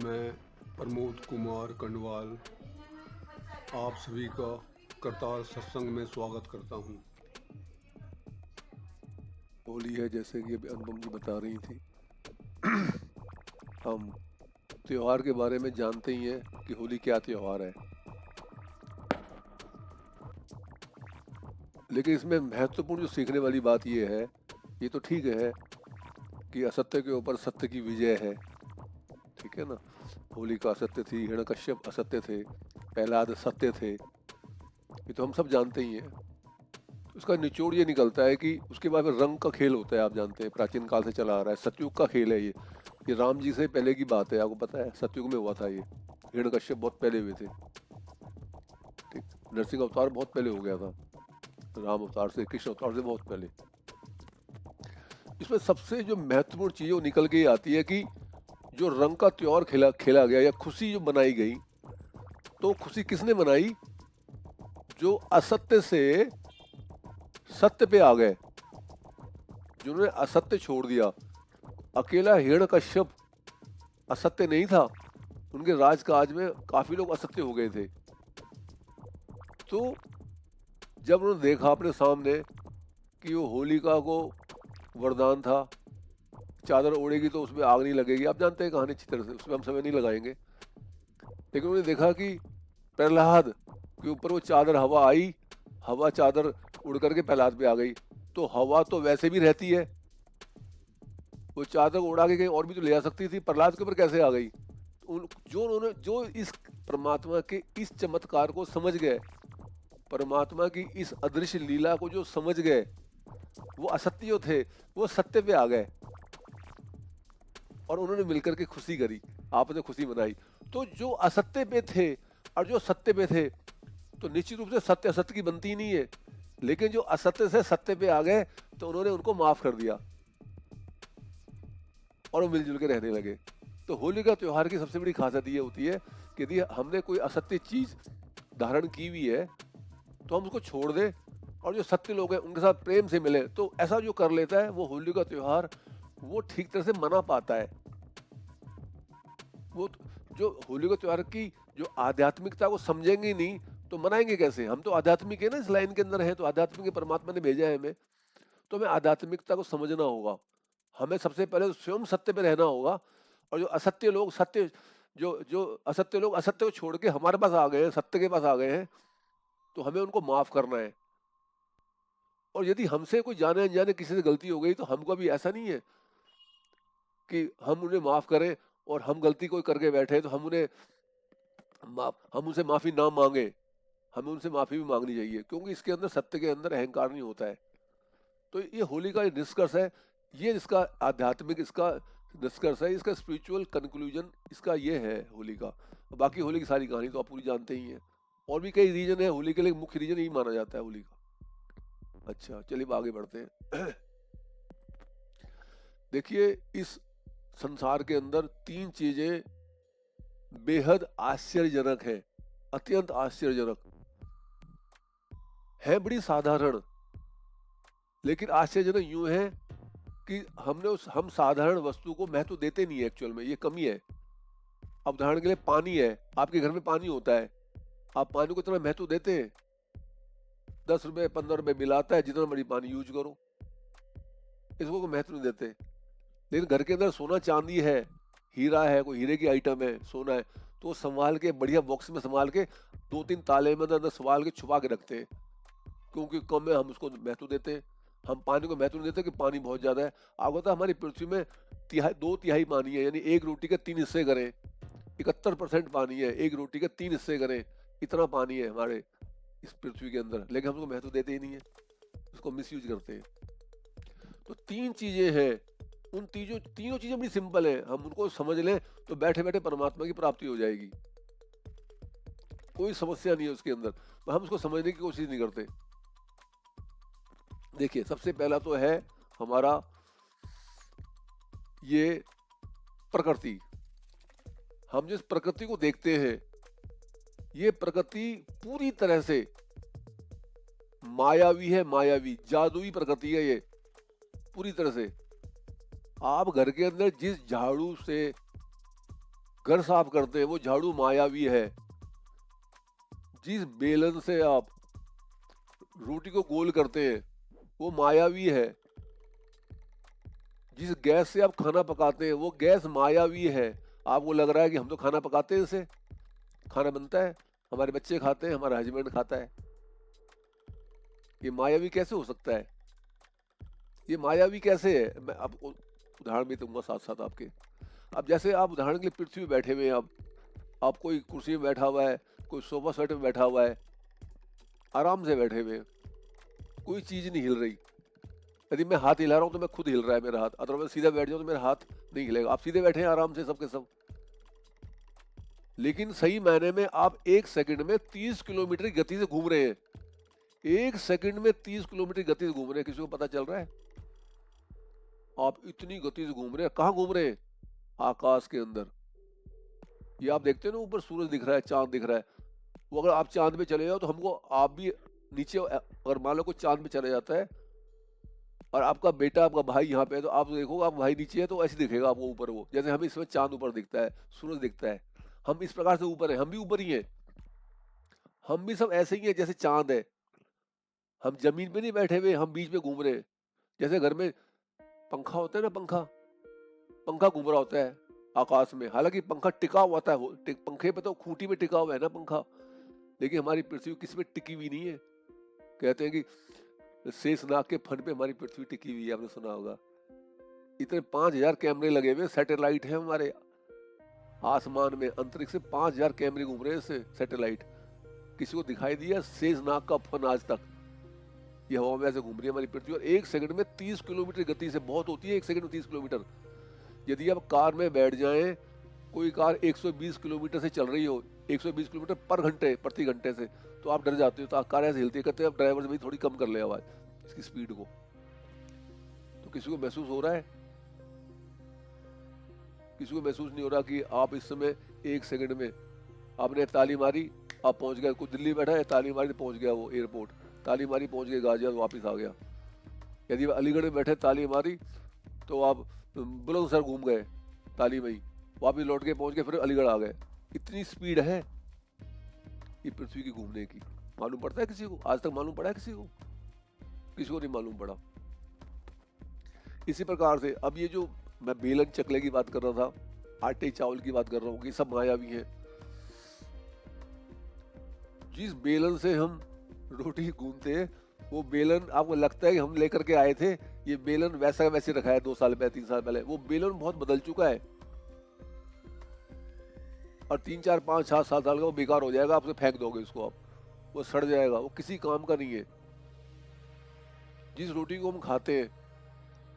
मैं प्रमोद कुमार कंडवाल आप सभी का करतार सत्संग में स्वागत करता हूँ। होली है, जैसे कि अभी अनुपम जी बता रही थी। हम त्योहार के बारे में जानते ही हैं कि होली क्या त्योहार है, लेकिन इसमें महत्वपूर्ण जो सीखने वाली बात ये है, ये तो ठीक है कि असत्य के ऊपर सत्य की विजय है, ठीक है ना। होली का असत्य थी, हिरण्यकश्यप असत्य थे, प्रहलाद सत्य थे, ये तो हम सब जानते ही हैं। तो उसका निचोड़ ये निकलता है कि उसके बाद में रंग का खेल होता है। आप जानते हैं प्राचीन काल से चला आ रहा है, सतयुग का खेल है ये राम जी से पहले की बात है, आपको पता है सतयुग में हुआ था ये। हिरण्यकश्यप बहुत पहले हुए थे, ठीक। नरसिंह अवतार बहुत पहले हो गया था, राम अवतार से, कृष्ण अवतार से बहुत पहले। इसमें सबसे जो महत्वपूर्ण चीज वो निकल के आती है कि जो रंग का त्योहार खेला गया या खुशी जो बनाई गई, तो खुशी किसने बनाई? जो असत्य से सत्य पे आ गए, जिन्होंने असत्य छोड़ दिया। अकेला हिरण्यकश्यप असत्य नहीं था, उनके राजकाज में काफी लोग असत्य हो गए थे। तो जब उन्होंने देखा अपने सामने कि वो होलिका को वरदान था, चादर ओढ़ेगी तो उसमें आग नहीं लगेगी, आप जानते हैं कहानी अच्छी तरह से, उसमें हम समय नहीं लगाएंगे। लेकिन उन्होंने देखा कि प्रहलाद के ऊपर वो चादर हवा आई, हवा चादर उड़ करके प्रहलाद पे आ गई। तो हवा तो वैसे भी रहती है, वो चादर उड़ा के कहीं और भी तो ले जा सकती थी, प्रहलाद के ऊपर कैसे आ गई? जो इस परमात्मा के इस चमत्कार को समझ गए, परमात्मा की इस अदृश्य लीला को जो समझ गए, वो असत्य थे, वो सत्य पे आ गए और उन्होंने मिलकर के खुशी करी, आपस में खुशी मनाई। तो जो असत्य पे थे और जो सत्य पे थे, तो निश्चित रूप से सत्य असत्य की बनती ही नहीं है, लेकिन जो असत्य से सत्य पे आ गए तो उन्होंने उनको माफ कर दिया और वो मिलजुल के रहने लगे। तो होली का त्योहार की सबसे बड़ी खासियत ये होती है कि यदि हमने कोई असत्य चीज धारण की हुई है तो हम उसको छोड़ दें और जो सत्य लोग हैं उनके साथ प्रेम से मिले, तो ऐसा जो कर लेता है वो होली का त्योहार वो ठीक तरह से मना पाता है। वो जो होली का त्योहार की जो आध्यात्मिकता को समझेंगे ही नहीं तो मनाएंगे कैसे? हम तो आध्यात्मिक है ना, इस लाइन के अंदर है, तो आध्यात्मिक परमात्मा ने भेजा है हमें, तो हमें आध्यात्मिकता को समझना होगा। हमें सबसे पहले तो स्वयं सत्य पे रहना होगा, और जो असत्य लोग सत्य, जो जो असत्य लोग असत्य को छोड़ के हमारे पास आ गए हैं, सत्य के पास आ गए हैं, तो हमें उनको माफ करना है। और यदि हमसे कोई जाने अनजाने किसी से गलती हो गई तो हमको भी ऐसा नहीं है कि हम उन्हें माफ करें और हम गलती कोई करके बैठे तो हम उनसे माफी ना मांगे। हमें उनसे माफी भी मांगनी चाहिए, क्योंकि इसके अंदर सत्य के अंदर अहंकार नहीं होता है। तो ये होली का निष्कर्ष है, ये इसका आध्यात्मिक इसका निष्कर्ष है, इसका स्पिरिचुअल कंक्लूजन इसका ये है होली का। बाकी होली की सारी कहानी तो आप पूरी जानते ही हैं। और भी कई रीजन है होली के लिए, मुख्य रीजन यही माना जाता है होली का। अच्छा चलिए अब आगे बढ़ते हैं। देखिए, इस संसार के अंदर तीन चीजें बेहद आश्चर्यजनक है, अत्यंत आश्चर्यजनक है, बड़ी साधारण, लेकिन आश्चर्यजनक यूं है कि हम साधारण वस्तु को महत्व देते नहीं है, एक्चुअल में ये कमी है। अब उदाहरण के लिए पानी है, आपके घर में पानी होता है, आप पानी को इतना महत्व देते हैं? 10 रुपए 15 रुपए बिल आता है, जितना मर्जी पानी यूज करो, इसको कोई महत्व नहीं देते। लेकिन घर के अंदर सोना चांदी है, हीरा है, कोई हीरे की आइटम है, सोना है, तो वो संभाल के बढ़िया बॉक्स में संभाल के 2-3 ताले में अंदर संभाल के छुपा के रखते हैं, क्योंकि कम है हम उसको महत्व देते हैं। हम पानी को महत्व नहीं देते कि पानी बहुत ज्यादा है। आपको पता है हमारी पृथ्वी में 2 तिहाई पानी है, यानी एक रोटी के 3 हिस्से करें, 71% पानी है, एक रोटी के 3 हिस्से करें, इतना पानी है हमारे इस पृथ्वी के अंदर, लेकिन हम उसको महत्व देते ही नहीं है, उसको मिसयूज करते हैं। तो तीन चीजें हैं, उन तीनों चीजें बड़ी सिंपल है, हम उनको समझ लें तो बैठे बैठे परमात्मा की प्राप्ति हो जाएगी, कोई समस्या नहीं है उसके अंदर, पर हम उसको समझने की कोशिश नहीं करते। देखिए, सबसे पहला तो है हमारा ये प्रकृति। हम जिस प्रकृति को देखते हैं, ये प्रकृति पूरी तरह से मायावी है, मायावी जादुई प्रकृति है ये, पूरी तरह से। आप घर के अंदर जिस झाड़ू से घर साफ करते हैं वो झाड़ू मायावी है। जिस बेलन से आप रोटी को गोल करते हैं वो मायावी है। जिस गैस से आप खाना पकाते हैं वो गैस मायावी है। आपको लग रहा है कि हम तो खाना पकाते हैं, इससे खाना बनता है, हमारे बच्चे खाते हैं, हमारा हस्बैंड खाता है। ये मायावी कैसे हो सकता है? ये मायावी कैसे है? मैं आपको उदाहरण भी दूंगा साथ साथ आपके। अब जैसे आप उदाहरण के लिए पृथ्वी में बैठे हुए हैं, आप कोई कुर्सी में बैठा हुआ है, कोई सोफा सेट में बैठा हुआ है, आराम से बैठे हुए हैं, कोई चीज नहीं हिल रही। यदि मैं हाथ हिला रहा हूँ तो मैं खुद हिल रहा है मेरा हाथ, अदरवाइज सीधा बैठ जाऊँ तो मेरा हाथ नहीं हिलेगा। आप सीधे बैठे हैं आराम से सबके सब, लेकिन सही मायने में आप 1 सेकंड में 30 किलोमीटर की गति से घूम रहे हैं। 1 सेकंड में 30 किलोमीटर की गति से घूम रहे हैं। किसी को पता चल रहा है? आप इतनी गति से घूम रहे हैं। कहाँ घूम रहे हैं? आकाश के अंदर। ये आप देखते हैं ना, ऊपर सूरज दिख रहा है, चांद दिख रहा है। वो अगर आप चांद पे चले जाओ तो हमको, आप भी नीचे, अगर मान लो कोई चांद पे चले जाता है और आपका बेटा, आपका भाई यहाँ पे है, तो आप देखो आप भाई नीचे है तो ऐसे दिखेगा आपको ऊपर, वो जैसे हमें इसमें चांद ऊपर दिखता है, सूरज दिखता है, हम इस प्रकार से ऊपर है, हम भी ऊपर ही है। हम भी सब ऐसे ही है जैसे चांद है। हम जमीन पे नहीं बैठे हुए, हम बीच में घूम रहे हैं। जैसे घर में पंखा होता है ना, पंखा पंखा घूम रहा होता है आकाश में, हालांकि पंखा टिका हुआ होता है, पंखे पे तो खूंटी में टिका हुआ है ना पंखा, लेकिन हमारी पृथ्वी किसी पे टिकी हुई नहीं है। कहते हैं कि शेषनाग के फन पे हमारी पृथ्वी टिकी हुई है, आपने सुना होगा। इतने 5000 कैमरे लगे हुए, सैटेलाइट है हमारे आसमान में, अंतरिक्ष से 5000 कैमरे घूम रहे हैं इससे, सैटेलाइट। किसी को दिखाई दिया शेषनाग का फन आज तक? ये हवा में ऐसे घूम रही है हमारी पृथ्वी, और 1 सेकंड में 30 किलोमीटर गति से, बहुत होती है 1 सेकंड में 30 किलोमीटर। यदि आप कार में बैठ जाएं, कोई कार 120 किलोमीटर से चल रही हो, 120 किलोमीटर पर घंटे, प्रति घंटे से, तो आप डर जाते हो, तो कार ऐसे हिलती है, कहते हैं अब ड्राइवर से भाई थोड़ी कम कर ले आवाज, इसकी स्पीड को। तो किसी को महसूस हो रहा है? किसी को महसूस नहीं हो रहा कि आप इस समय 1 सेकंड में आपने ताली मारी, आप पहुंच गए। कोई दिल्ली बैठा है, ताली मारी पहुंच गया वो एयरपोर्ट, ताली मारी पहुंच गए गाजियाबाद, वापस आ गया। यदि अलीगढ़ में बैठे, ताली मारी तो आप बुलंदशहर घूम गए, ताली में ही वापस लौट के पहुंच गए, फिर अलीगढ़ आ गए। इतनी स्पीड है ये पृथ्वी की घूमने की। मालूम पड़ता है किसी को? आज तक मालूम पड़ा है किसी को? किसी को नहीं मालूम पड़ा। इसी प्रकार से अब ये जो मैं बेलन चकले की बात कर रहा था, आटे चावल की बात कर रहा हूँ, ये सब मायावी है। जिस बेलन से हम रोटी गूंथते हैं, वो बेलन आपको लगता है कि हम लेकर के आए थे, ये बेलन वैसा वैसे रखा है 2 साल पहले, 3 साल पहले। वो बेलन बहुत बदल चुका है, और 3, 4, 5, 7 साल का वो बेकार हो जाएगा, आपसे फेंक दोगे उसको, आप वो सड़ जाएगा, वो किसी काम का नहीं है। जिस रोटी को हम खाते हैं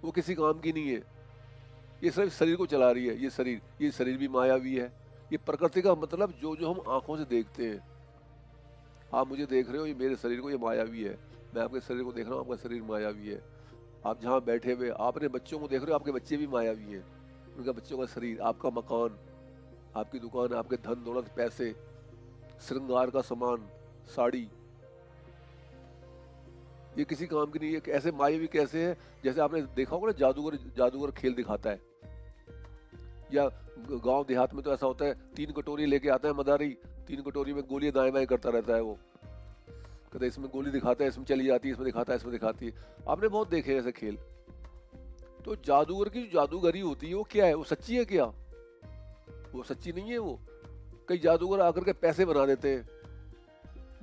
वो किसी काम की नहीं है, ये सिर्फ शरीर को चला रही है। ये शरीर भी मायावी है। ये प्रकृति का मतलब जो जो हम आंखों से देखते हैं, आप मुझे देख रहे हो, ये मेरे शरीर को, ये मायावी है। मैं आपके शरीर को देख रहा हूँ, आपका शरीर मायावी है। आप जहाँ बैठे हुए, आप अपने बच्चों को देख रहे हो, आपके बच्चे भी मायावी हैं। उनका बच्चों का शरीर, आपका मकान, आपकी दुकान, आपके धन दौलत, पैसे, श्रृंगार का सामान, साड़ी, ये किसी काम की नहीं है। ऐसे मायावी कैसे है? जैसे आपने देखा होगा ना, जादूगर खेल दिखाता है, या गांव देहात में तो ऐसा होता है, 3 कटोरी लेके आता है मदारी, 3 कटोरी में गोली दाएं बाएं करता रहता है। वो कहता है इसमें गोली दिखाता है, इसमें चली जाती है, इसमें दिखाता है, इसमें दिखाती है। आपने बहुत देखे ऐसे खेल। तो जादूगर की जो जादूगरी होती है वो क्या है? वो सच्ची है क्या? वो सच्ची नहीं है। वो कई जादूगर आकर के पैसे बना देते हैं,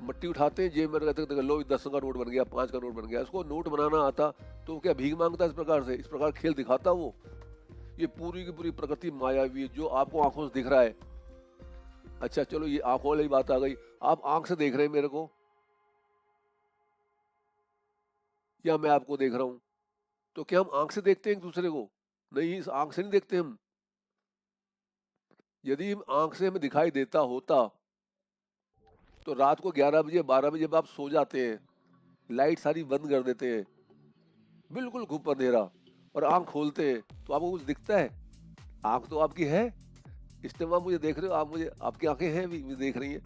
मट्टी उठाते हैं, जेब में रहते हैं, लो 10 का नोट बन गया, 5 का नोट बन गया। उसको नोट बनाना आता तो क्या भीख मांगता? इस प्रकार से, इस प्रकार खेल दिखाता वो। ये पूरी की पूरी प्रकृति मायावी है, जो आपको आंखों से दिख रहा है। अच्छा चलो, ये आंखों वाली बात आ गई। आप आंख से देख रहे हैं मेरे को, या मैं आपको देख रहा हूं? तो क्या हम आंख से देखते हैं एक दूसरे को? नहीं, इस आंख से नहीं देखते हम। यदि हम आंख से हमें दिखाई देता होता तो रात को 11 बजे 12 बजे जब आप सो जाते हैं, लाइट सारी बंद कर देते हैं, बिल्कुल घुप अंधेरा, और आंख खोलते हैं तो आपको कुछ दिखता है? आंख तो आपकी है, इस टाइम आप मुझे देख रहे हो, आप मुझे, आपकी आंखें हैं भी, मुझे देख रही हैं।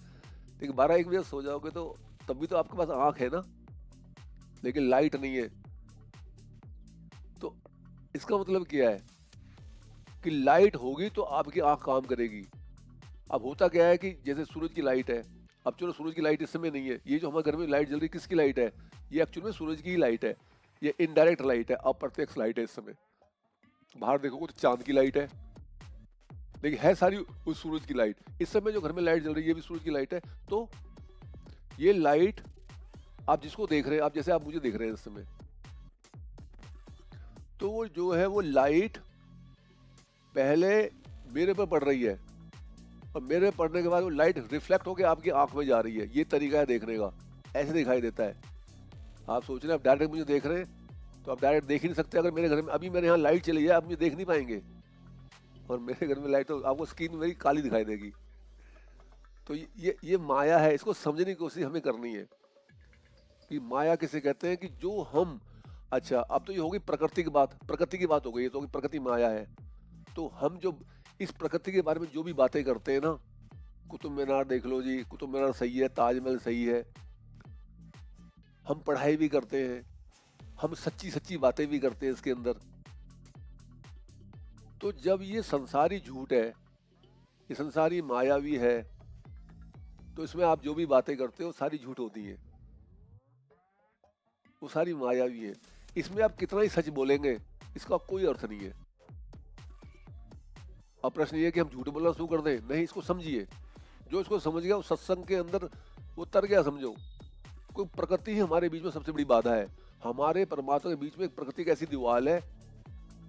लेकिन 12-1 बजे सो जाओगे तो तब भी तो आपके पास आंख है ना, लेकिन लाइट नहीं है। तो इसका मतलब क्या है? कि लाइट होगी तो आपकी आंख काम करेगी, अब होता क्या है कि जैसे सूरज की लाइट है, अब चलो सूरज की लाइट इस समय नहीं है, ये जो हमारे घर में लाइट जल रही है किसकी लाइट है? ये एक्चुअल में सूरज की ही लाइट है। ये इनडायरेक्ट लाइट है, अप्रत्यक्ष लाइट है। इस समय बाहर देखोगे तो चांद की लाइट है, लेकिन है सारी उस सूरज की लाइट। इस समय जो घर में लाइट जल रही है ये भी सूरज की लाइट है। तो ये लाइट आप जिसको देख रहे हैं, आप जैसे आप मुझे देख रहे हैं इस समय, तो वो जो है वो लाइट पहले मेरे पर पड़ रही है और मेरे पे पड़ने के बाद वो लाइट रिफ्लेक्ट होकर आपकी आंख में जा रही है। ये तरीका है देखने का, ऐसे दिखाई देता है। आप सोच रहे हैं आप डायरेक्ट मुझे देख रहे हैं, तो आप डायरेक्ट देख ही नहीं सकते। अगर मेरे घर में अभी मेरे यहाँ लाइट चली है, आप मुझे देख नहीं पाएंगे, और मेरे घर में लाइट तो आपको स्क्रीन मेरी काली दिखाई देगी। तो ये माया है, इसको समझने की कोशिश हमें करनी है कि माया किसे कहते हैं। कि जो हम, अच्छा अब तो ये होगी प्रकृति की बात, प्रकृति की बात हो गई, ये तो होगी प्रकृति माया है। तो हम जो इस प्रकृति के बारे में जो भी बातें करते हैं ना, कुतुब मीनार देख लो जी, कुतुब मीनार सही है, ताजमहल सही है, हम पढ़ाई भी करते हैं, हम सच्ची सच्ची बातें भी करते हैं इसके अंदर। तो जब ये संसारी झूठ है, ये संसारी मायावी है, तो इसमें आप जो भी बातें करते हो सारी झूठ होती है, वो सारी मायावी है। इसमें आप कितना ही सच बोलेंगे इसका कोई अर्थ नहीं है। अब प्रश्न ये है कि हम झूठ बोलना शुरू कर दें? नहीं, इसको समझिए। जो इसको समझ गया वो सत्संग के अंदर वो तर गया, समझो। कोई प्रकृति ही हमारे बीच में सबसे बड़ी बाधा है। हमारे परमात्मा के बीच में एक प्रकृति की ऐसी दीवार है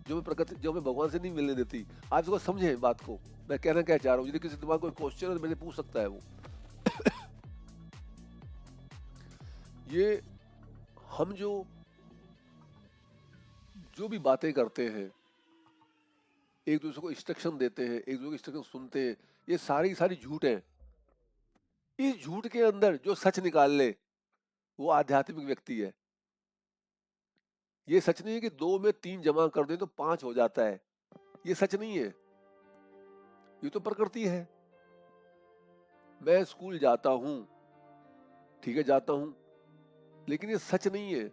जो हमें भगवान से नहीं मिलने देती। आप इसको समझे बात को, मैं कहना क्या चाह रहा हूँ। यदि किसी दिमाग कोई क्वेश्चन है तो मेरे पूछ सकता है वो। ये हम जो भी बातें करते हैं, एक दूसरे को इंस्ट्रक्शन देते हैं, एक दूसरे को इंस्ट्रक्शन सुनते हैं, ये सारी सारी झूठ है। इस झूठ के अंदर जो सच निकाल ले वो आध्यात्मिक व्यक्ति है। ये सच नहीं है कि 2 में 3 जमा कर दें तो 5 हो जाता है, ये सच नहीं है, ये तो प्रकृति है। मैं स्कूल जाता हूं, ठीक है जाता हूं, लेकिन ये सच नहीं है।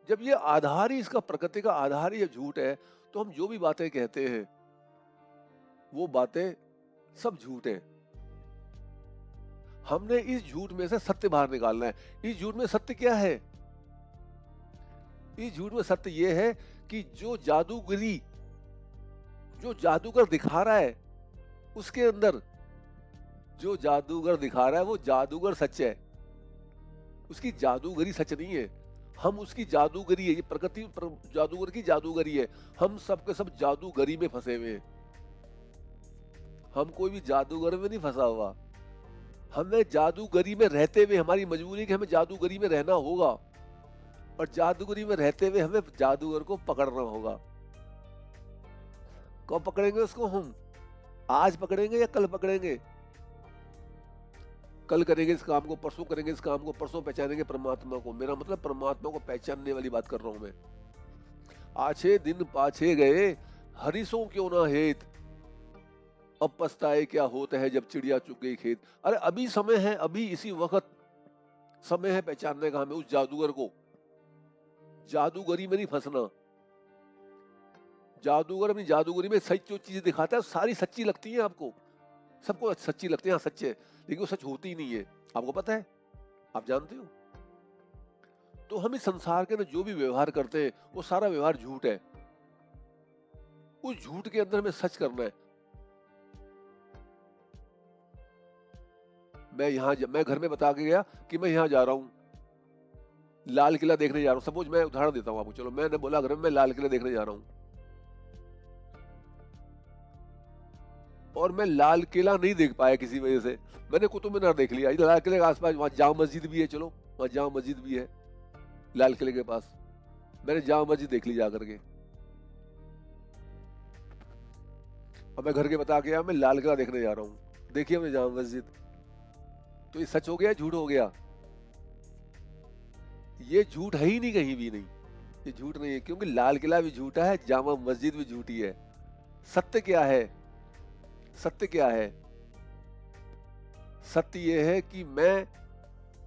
जब ये आधार ही, इसका प्रकृति का आधार ही झूठ है, तो हम जो भी बातें कहते हैं वो बातें सब झूठ है। हमने इस झूठ में से सत्य बाहर निकालना है। इस झूठ में सत्य क्या है? इस झूठ में सत्य ये है कि जो जादूगरी, जो जादूगर दिखा रहा है, उसके अंदर जो जादूगर दिखा रहा है वो जादूगर सच है, उसकी जादूगरी सच नहीं है। हम उसकी जादूगरी है, ये प्रकृति जादूगर की जादूगरी है। हम सब के सब जादूगरी में फंसे हुए हैं। हम कोई भी जादूगर में नहीं फंसा हुआ। हमें जादूगरी में रहते हुए हमारी मजबूरी कि हमें जादूगरी में रहना होगा, और जादूगरी में रहते हुए हमें जादूगर को पकड़ना होगा। कब पकड़ेंगे उसको हम? आज पकड़ेंगे या कल पकड़ेंगे? कल करेंगे इस काम को, परसों करेंगे इस काम को, परसों पहचानेंगे परमात्मा को। मेरा मतलब परमात्मा को पहचानने वाली बात कर रहा हूं मैं। आछे दिन पाछे गए, हरिसों क्यों ना हेत, अब पछताए क्या होता है जब चिड़िया चुग गई खेत। अरे अभी समय है, अभी इसी वक्त समय है पहचानने का हमें उस जादूगर को। जादूगरी में नहीं फंसना। जादूगर अपनी जादूगरी में सच जो चीजें दिखाता है सारी सच्ची लगती है आपको, सबको सच्ची लगती है, हाँ सच है, लेकिन वो सच होती ही नहीं है। आपको पता है, आप जानते हो। तो हम इस संसार के अंदर जो भी व्यवहार करते हैं वो सारा व्यवहार झूठ है। उस झूठ के अंदर हमें सच करना है। मैं घर में बता के गया कि मैं यहाँ जा रहा हूँ, लाल किला देखने जा रहा हूँ। सपोज मैं उदाहरण देता हूँ आपको, चलो मैंने बोला घर में मैं लाल किला देखने जा रहा हूँ, और मैं लाल किला नहीं देख पाया किसी वजह से, मैंने कुतुब मीनार देख लिया। लाल किले के आसपास वहां जामा मस्जिद भी है, चलो वहां जामा मस्जिद भी है लाल किले के पास, मैंने जामा मस्जिद देख ली जाकर के। और मैं घर के बता गया मैं लाल किला देखने जा रहा हूँ, देखिए मैं जामा मस्जिद। तो ये सच हो गया, झूठ हो गया? ये झूठ है ही नहीं, कहीं भी नहीं, ये झूठ नहीं है, क्योंकि लाल किला भी झूठा है, जामा मस्जिद भी झूठी है। सत्य क्या है? सत्य क्या है? सत्य यह है कि मैं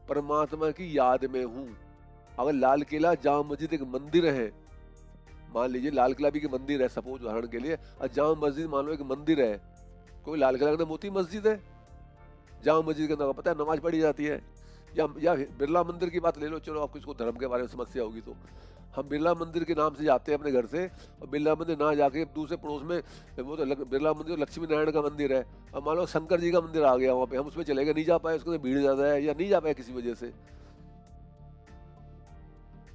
परमात्मा की याद में हूं। अगर लाल किला, जामा मस्जिद एक मंदिर है, मान लीजिए लाल किला भी एक मंदिर है सपोज उदाहरण के लिए, और जामा मस्जिद मान लो एक मंदिर है, कोई लाल किला के अंदर मोती मस्जिद है, जामा मस्जिद के अंदर पता है नमाज पढ़ी जाती है। या बिरला मंदिर की बात ले लो, चलो आपको इसको धर्म के बारे में समस्या होगी तो हम बिरला मंदिर के नाम से जाते हैं अपने घर से, और बिरला मंदिर ना जाके दूसरे पड़ोस में वो तो बिरला मंदिर लक्ष्मी नारायण का मंदिर है, और मान लो शंकर जी का मंदिर आ गया वहाँ पे, हम उसमें चले गए, नहीं जा पाए, उसके अंदर भीड़ ज्यादा है या नहीं जा पाए किसी वजह से,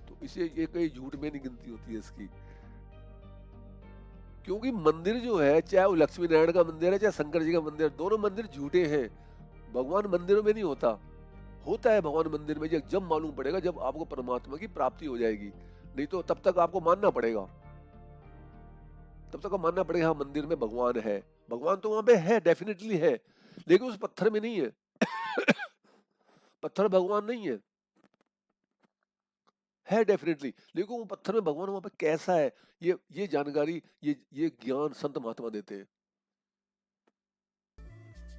तो इसे ये कई झूठ में नहीं गिनती होती है इसकी। क्योंकि मंदिर जो है, चाहे वो लक्ष्मी नारायण का मंदिर है चाहे शंकर जी का मंदिर है, दोनों मंदिर झूठे हैं। भगवान मंदिरों में नहीं होता है भगवान मंदिर में जब मालूम पड़ेगा, जब आपको परमात्मा की प्राप्ति हो जाएगी, नहीं तो तब तक आपको मानना पड़ेगा, तब तक मानना पड़ेगा हाँ मंदिर में भगवान है। भगवान तो वहां पे है, डेफिनेटली है, लेकिन उस पत्थर में नहीं है। पत्थर भगवान नहीं है डेफिनेटली, लेकिन वो पत्थर में भगवान वहां पे कैसा है, ये जानकारी, ये ज्ञान संत महात्मा देते हैं।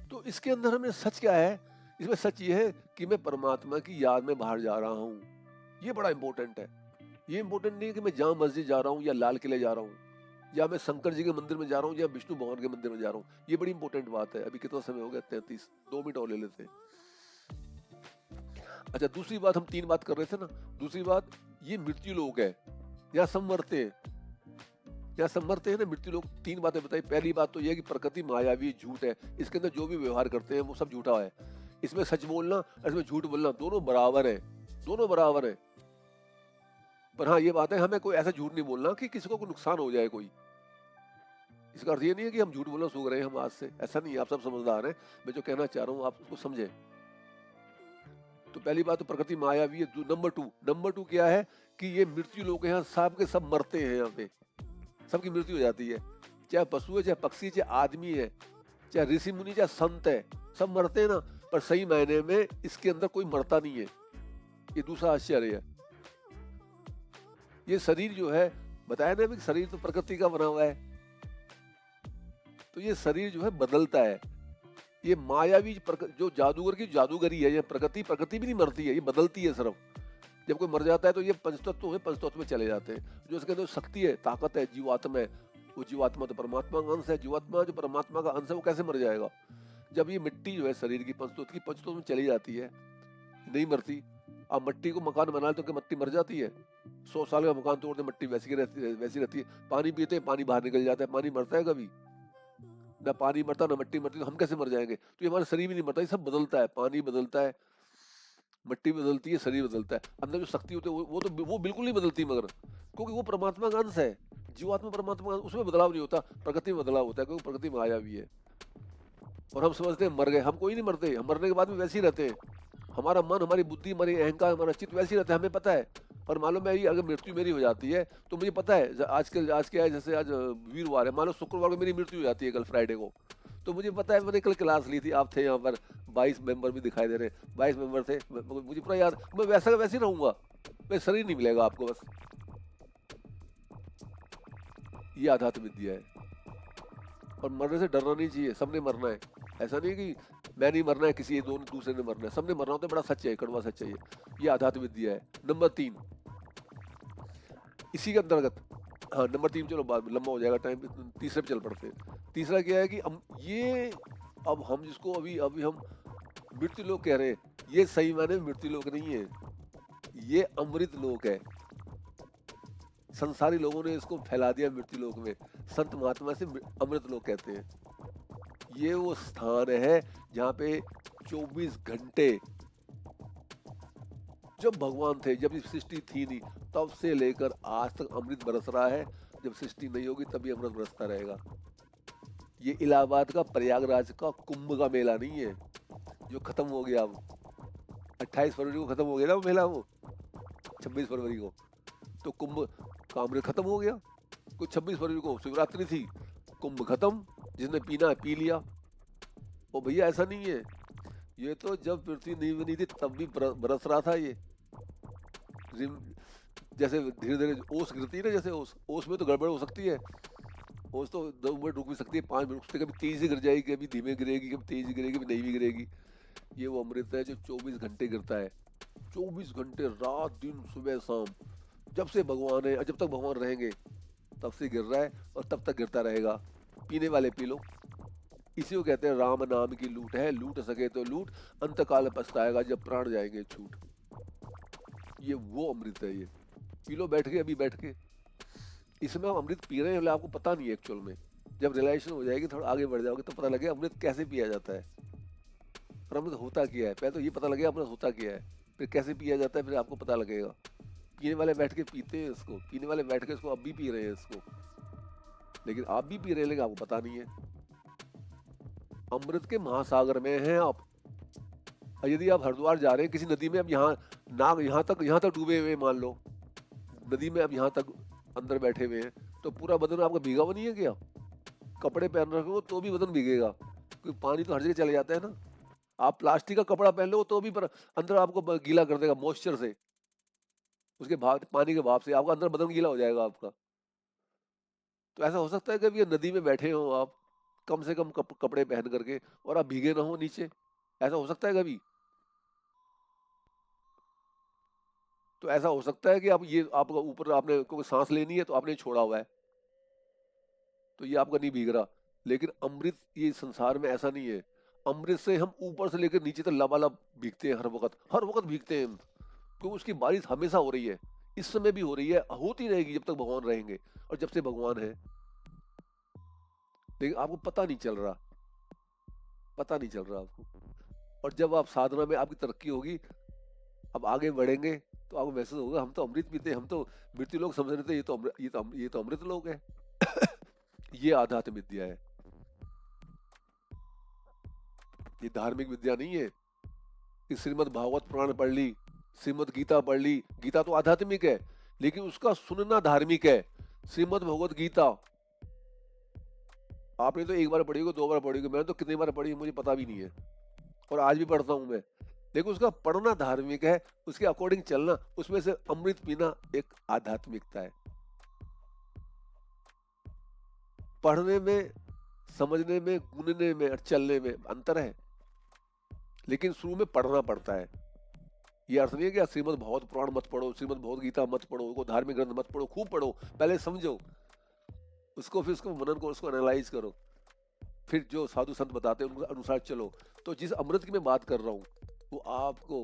तो इसके अंदर हमें सच क्या है, इसमें सच ये है कि मैं परमात्मा की याद में बाहर जा रहा हूँ, ये बड़ा इंपॉर्टेंट है। ये इंपॉर्टेंट नहीं है कि मैं जामा मस्जिद जा रहा हूँ या लाल किले जा रहा हूँ या मैं शंकर जी के मंदिर में जा रहा हूँ या विष्णु भगवान के मंदिर में जा रहा हूँ, ये बड़ी इंपॉर्टेंट बात है। अभी कितना समय हो गया, 33, 2 मिनट और ले लेते हैं। अच्छा, दूसरी बात, हम 3 बात कर रहे थे ना, दूसरी बात ये मृत्यु लोक है, यहाँ सब मरते हैं, यहाँ सब मरते हैं ना मृत्यु लोक। 3 बातें बताई। पहली बात तो यह कि प्रकृति मायावी झूठ है, इसके अंदर जो भी व्यवहार करते हैं वो सब झूठा है। इसमें सच बोलना, इसमें झूठ बोलना, दोनों बराबर है, दोनों बराबर है। पर हाँ ये बात है, हमें कोई ऐसा झूठ नहीं बोलना कि किसी को कोई नुकसान हो जाए कोई। इसका अर्थ ये नहीं है कि हम झूठ बोलना सूख रहे हैं हम आज से, ऐसा नहीं है। आप सब समझदार हैं, मैं जो कहना चाह रहा हूँ आप उसको समझे। तो पहली बात तो प्रकृति मायावी है। नंबर 2 क्या है कि ये मृत्यु लोग यहाँ सब के सब मरते हैं, यहाँ पे सबकी मृत्यु हो जाती है, चाहे पशु है, चाहे पक्षी, चाहे आदमी है, चाहे ऋषि मुनि, चाहे संत है, सब मरते हैं ना। पर सही मायने में इसके अंदर कोई मरता नहीं है, ये दूसरा आश्चर्य है। ये शरीर जो है, बताया ना कि शरीर तो प्रकृति का बना हुआ है, तो ये शरीर जो है बदलता है। ये मायावी जो जादूगर की जादूगरी है, ये प्रकृति भी नहीं मरती है, ये बदलती है सिर्फ। जब कोई मर जाता है तो ये पंचतत्व है, पंचतत्व में चले जाते हैं। जो इसके अंदर शक्ति है, ताकत है, जीवात्मा है, वो जीवात्मा तो परमात्मा का अंश है। जीवात्मा जो परमात्मा का अंश है वो कैसे मर जाएगा? जब ये मिट्टी जो है शरीर की पंचतत्व में चली जाती है, नहीं मरती। आप मिट्टी को मकान बना तो मिट्टी मर जाती है? 100 साल का मकान तोड़ते मिट्टी वैसी रहती है। पानी पीते हैं, पानी बाहर निकल जाता है। पानी मरता है कभी? ना पानी मरता ना मिट्टी मरती, तो हम कैसे मर जाएंगे? तो ये हमारा शरीर भी नहीं मरता, ये सब बदलता है। पानी बदलता है, मिट्टी बदलती है, शरीर बदलता है। अंदर जो शक्ति होती है वो बिल्कुल नहीं बदलती, मगर क्योंकि वो परमात्मा का अंश है। जीवात्मा परमात्मा का, उसमें बदलाव नहीं होता। प्रकृति में बदलाव होता है क्योंकि प्रकृति मायावी है। और हम समझते हैं मर गए, हम कोई नहीं मरते। हम मरने के बाद भी वैसे ही रहते हैं। हमारा मन, हमारी बुद्धि, हमारी अहंकार, हमारा चित्त वैसे ही रहता है, हमें पता है। और मालूम है अगर मृत्यु मेरी हो जाती है तो मुझे पता है, आज क्या है, जैसे आज वीरवार है, मान लो शुक्रवार को मेरी मृत्यु हो जाती है, कल फ्राइडे को, तो मुझे पता है मैंने कल क्लास ली थी, आप थे यहाँ पर, 22 मेंबर भी दिखाई दे रहे हैं, 22 मेंबर थे, मुझे पूरा याद। मैं वैसा वैसे ही रहूंगा, मैं शरीर नहीं मिलेगा आपको बस। ये आध्यात्म विद्या है। और मरने से डरना नहीं चाहिए, सबने मरना है। ऐसा नहीं कि मैं नहीं मरना है, किसी दूसरे ने मरना है, सबने मरना होता है। बड़ा सच है, कड़वा सच है ये आध्यात्म विद्या है। नंबर 3 इसी के अंतर्गत, हाँ नंबर 3 चलो बाद में लंबा हो जाएगा टाइम, तीसरे पे चल पड़ते हैं। तीसरा क्या है कि अब हम जिसको अभी हम मृत्यु लोक कह रहे हैं, ये सही माने मृत्यु लोक नहीं है, ये अमृत लोक है। संसारी लोगों ने इसको फैला दिया मृत्यु लोक में। संत महात्मा से अमृत लोक कहते हैं। ये वो स्थान है जहाँ पे 24 घंटे, जब भगवान थे, जब ये सृष्टि थी नहीं, तब से लेकर आज तक अमृत बरस रहा है। जब सृष्टि नहीं होगी तभी अमृत बरसता रहेगा। ये इलाहाबाद का, प्रयागराज का कुंभ का मेला नहीं है जो खत्म हो गया। अब 28 फरवरी को खत्म हो गया ना वो मेला, वो 26 फरवरी को तो कुंभ का अमृत खत्म हो गया। कुछ 26 फरवरी को शिवरात्रि थी, कुंभ खत्म, जिसने पीना है पी लिया। ओ भैया ऐसा नहीं है, ये तो जब पृथ्वी नहीं बनी थी तब भी बरस रहा था ये। जैसे धीरे धीरे ओस गिरती है ना, जैसे ओस में तो गड़बड़ हो सकती है। ओस तो 2 मिनट रुक भी सकती है, 5 मिनट रुक सकती है, कभी तेज से गिर जाएगी, कभी धीमे गिरेगी, कभी तेज गिरेगी, कभी नहीं भी गिरेगी। ये वो अमृत है जो 24 घंटे गिरता है। 24 घंटे, रात दिन सुबह शाम, जब से भगवान है, जब तक भगवान रहेंगे तब से गिर रहा है और तब तक गिरता रहेगा। पीने वाले पी लो, इसी को कहते हैं राम नाम की लूट है, लूट सके तो लूट, अंतकाल पछताएगा जब प्राण जाएंगे छूट। ये वो अमृत है, ये पी लो बैठ के, अभी बैठ के। इसमें हम अमृत पी रहे हैं आपको पता नहीं है एक्चुअल में। जब रियलाइजेशन हो जाएगी, थोड़ा आगे बढ़ जाओगे तो पता लगेगा अमृत कैसे पिया जाता है, और अमृत होता क्या है। पहले तो ये पता लगेगा अमृत होता क्या है, फिर कैसे पिया जाता है, फिर आपको पता लगेगा। पीने वाले बैठ के पीते हैं इसको, पीने वाले बैठ के इसको अब भी पी रहे हैं इसको, लेकिन आप भी पी रहे हैं लेकिन आपको पता नहीं है। अमृत के महासागर में हैं आप। और यदि आप हरिद्वार जा रहे हैं किसी नदी में, अब यहाँ तक डूबे हुए मान लो, नदी में अब यहाँ तक अंदर बैठे हुए हैं, तो पूरा बदन आपका भीगा हुआ नहीं है क्या? कपड़े पहन रखे हो तो भी बदन भीगेगा, क्योंकि पानी तो हर जगह चले जाता है ना। आप प्लास्टिक का कपड़ा पहन लो तो भी पर अंदर आपको गीला कर देगा मॉइस्चर से, उसके भाप, पानी के भाप से आपका अंदर बदन गीला हो जाएगा आपका। तो ऐसा हो सकता है कि ये नदी में बैठे हो आप, कम से कम कपड़े पहन करके, और आप भीगे ना हो नीचे? ऐसा हो सकता है कभी? तो ऐसा हो सकता है कि आप ये आपका ऊपर आपने कोई सांस लेनी है तो आपने छोड़ा हुआ है, तो ये आपका नहीं भीग रहा। लेकिन अमृत ये संसार में ऐसा नहीं है। अमृत से हम ऊपर से लेकर नीचे तक लबालब भीगते हैं, हर वक्त भीगते हैं हम, क्योंकि उसकी बारिश हमेशा हो रही है, इस समय भी हो रही है, होती रहेगी जब तक भगवान रहेंगे और जब से भगवान है। लेकिन आपको पता नहीं चल रहा, पता नहीं चल रहा आपको। और जब आप साधना में आपकी तरक्की होगी, अब आगे बढ़ेंगे, तो आपको महसूस होगा हम तो अमृत पीते हैं, हम तो मृत्यु लोग समझ रहे थे, ये तो अमृत लोग है। ये आध्यात्म विद्या है, ये धार्मिक विद्या नहीं है कि श्रीमद् भागवत पुराण पढ़ ली, श्रीमद् गीता पढ़ ली। गीता तो आध्यात्मिक है, लेकिन उसका सुनना धार्मिक है। श्रीमद् भगवत गीता आपने तो एक बार पढ़ी होगी, 2 बार पढ़ी होगी, मैंने तो कितनी बार पढ़ी मुझे पता भी नहीं है, और आज भी पढ़ता हूं मैं। लेकिन उसका पढ़ना धार्मिक है, उसके अकॉर्डिंग चलना, उसमें से अमृत पीना एक आध्यात्मिकता है। पढ़ने में, समझने में, गुनने में और चलने में अंतर है, लेकिन शुरू में पढ़ना पड़ता है। ये अर्थ नहीं है कि श्रीमद् भागवत पुराण मत पढ़ो, श्रीमद् भगवत गीता मत पढ़ो, को धार्मिक ग्रंथ मत पढ़ो, खूब पढ़ो, पहले समझो उसको, फिर उसको मनन करो, उसको एनालाइज करो, फिर जो साधु संत बताते हैं उनके अनुसार चलो। तो जिस अमृत की मैं बात कर रहा हूँ, वो आपको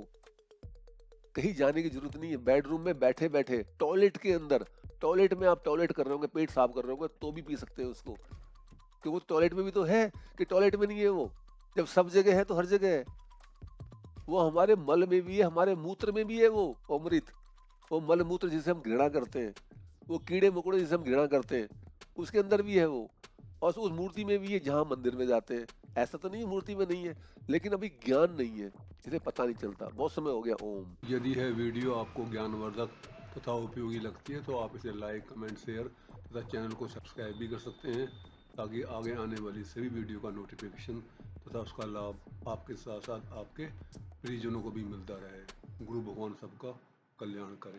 कहीं जाने की जरूरत नहीं है। बेडरूम में बैठे बैठे, टॉयलेट के अंदर, टॉयलेट में आप टॉयलेट कर रहे होंगे, पेट साफ कर रहे होंगे, तो भी पी सकते हैं उसको, क्योंकि वो टॉयलेट में भी तो है, कि टॉयलेट में नहीं है वो? जब सब जगह है तो हर जगह है। वो हमारे मल में भी है, हमारे मूत्र में भी है वो अमृत। वो मल मूत्र जिसे हम घृणा करते हैं, वो कीड़े मकोड़े जिसे हम घृणा करते हैं, उसके अंदर भी है वो, और उस मूर्ति में भी है जहाँ मंदिर में जाते हैं। ऐसा तो नहीं है मूर्ति में नहीं है, लेकिन अभी ज्ञान नहीं है, इसे पता नहीं चलता। बहुत समय हो गया। ओम। यदि है वीडियो आपको ज्ञानवर्धक तथा उपयोगी लगती है तो आप इसे लाइक, कमेंट, शेयर तथा चैनल को सब्सक्राइब भी कर सकते हैं, ताकि आगे आने वाली सभी वीडियो का नोटिफिकेशन तथा उसका लाभ आपके साथ साथ आपके परिजनों को भी मिलता रहे। गुरु भगवान सबका कल्याण करें।